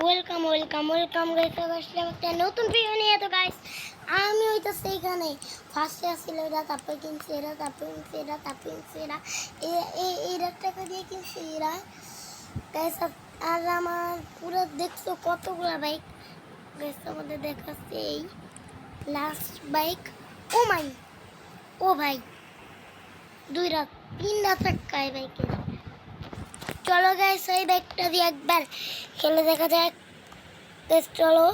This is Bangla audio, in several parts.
ওয়েলকাম গাইস, আসলাম একটা নতুন ভিডিও নিয়ে। তো গাইস আমি হইতাছে এখানে ফার্স্টে আসছিল এরা, তারপরে কিনছি এরা, তারপরে কিনছি এরা, তারপরে কিনছি এরা, এরা টাকা দিয়ে কিনছি এরা গাইস। আর আমার পুরো দেখছো কতগুলা বাইক গাইস, আমাদের দেখাচ্ছে এই লাস্ট বাইক। ও ভাই 2-3 টাকায় বাইকে। চলো গাইস ওই বাইকটা দিয়ে একবার খেলে দেখা যাক গাইস, চলো।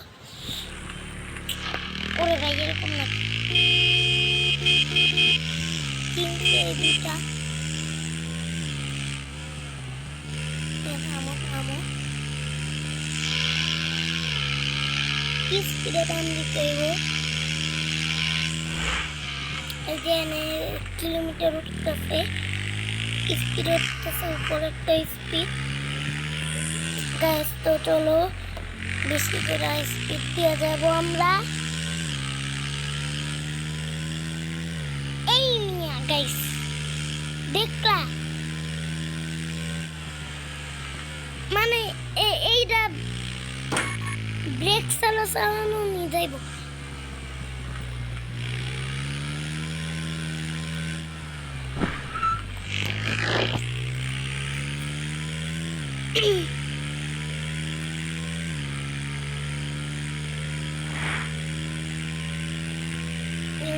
ওরে ভাই এরকম না, কিনছে এই দুইটা। থামো কি স্পিডে দাম দিতে হইব। এই যে কিলোমিটার উঠতেছে, স্পিড উঠতেছে, উপর একটা স্পিড গাইস। তো চলো বেশি করে স্পিড দিয়ে যাবো আমরা। এই মিয়া গাইস দেখলা, মানে এইটা ব্রেক চালানো নিয়ে যাইব।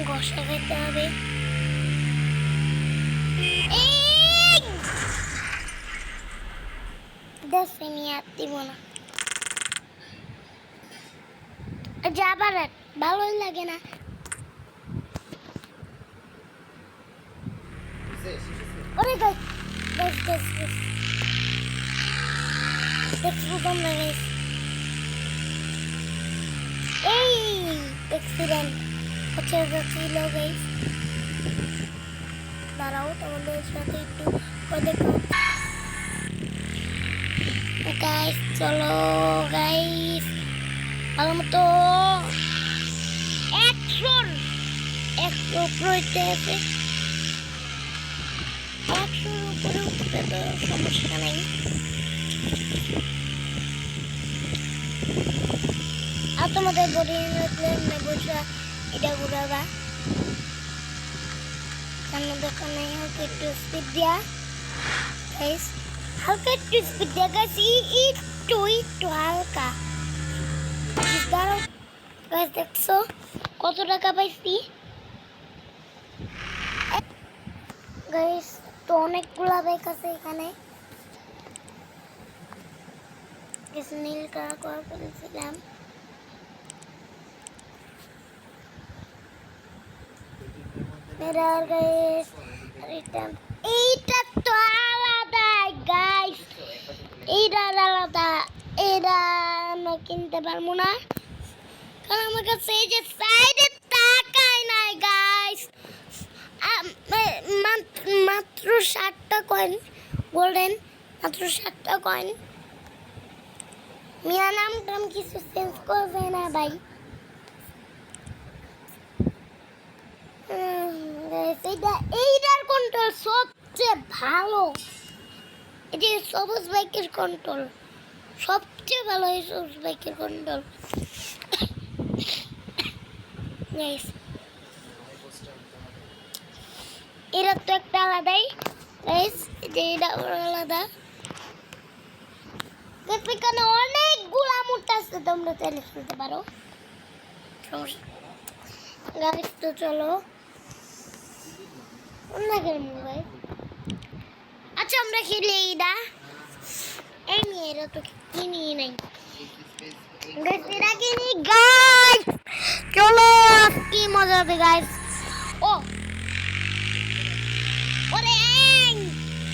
ঘষা খাইতে হবে। দিব না, যাবার ভালোই লাগে না। ওরে গাইস দেখছো তোমরা গাইস, এই অ্যাক্সিডেন্ট হচ্ছে যাচ্ছিল গাইস। দাঁড়াও তোমাদের সাথে একটু দেখো গাইস। চলো গাইস ভালো মতো 100 উপরে উঠতে আছে, 100 উপরে উঠতে তো সমস্যা নাই। আর তোমাদের বডি বসে এটা ঘুরাবা, কারণ দোকানে হালকা একটু স্পিড দিয়া গাইস, হালকা একটু স্পিড দিয়া গাইস, একটু হালকা। দাঁড়াও গাইস, দেখছো কত টাকা পাইছি গাইস। তো অনেকগুলা বাইক আছে এখানে, নীল কালার করা করেছিলাম। এইটা তো আলাদা গাইস, এইটা আলাদা, এটা আমরা কিনতে পারবো না কারণ আমার কাছে এই যে সাইডে টাকাই নাই গাইস। মাত্র 60টা কয়েন গোল্ডেন, মাত্র 60টা কয়েন। মিয়া নাম টাম কিছু চেঞ্জ করবে না ভাই। এইটার কন্ট্রোল সবচেয়ে ভালো, এই যে সবুজ বাইকের কন্ট্রোল সবচেয়ে ভালো, এই সবুজ বাইকের কন্ট্রোল গাইস। এরা তো একটা আলাদাই গাইস, যে এটা আলাদা। এখানে অনেকগুলা মুটা আছে, তোমরা চাইলে খেলতে পারো গাইস। তো চলো অন্য খেলবো গাইস। আচ্ছা আমরা খেলি এইটা, এই মেয়েরা তো কিনি নাই গাইস, এরা কিনি গাইস। চলো কি মজা হবে গাইস। ও ওরে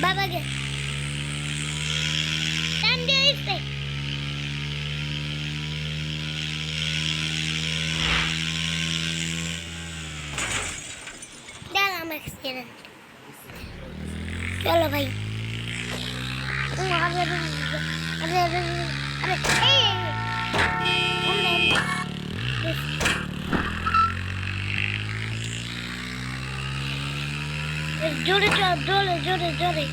বাবা গে টান দিয়েছে, দাঁড়াম এক্সিডেন্ট। চলো ভাই, জোরে চল, জোরে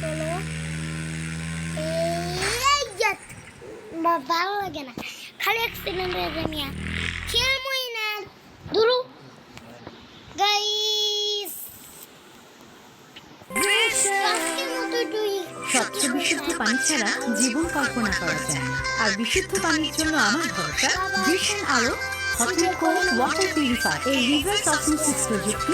চলো এই যে ভালো লাগে না খালি অ্যাক্সিডেন্ট হয়ে যায় মিয়া খেলমই না দুরু গাইস স্বচ্ছ বিশুদ্ধ পানি ছাড়া জীবন কল্পনা করা যায় না। আর বিশুদ্ধ পানির জন্য আমার ভরসা ভিশন আলো hot and cold water purifier. এই রিভার্স অসমোসিস প্রযুক্তি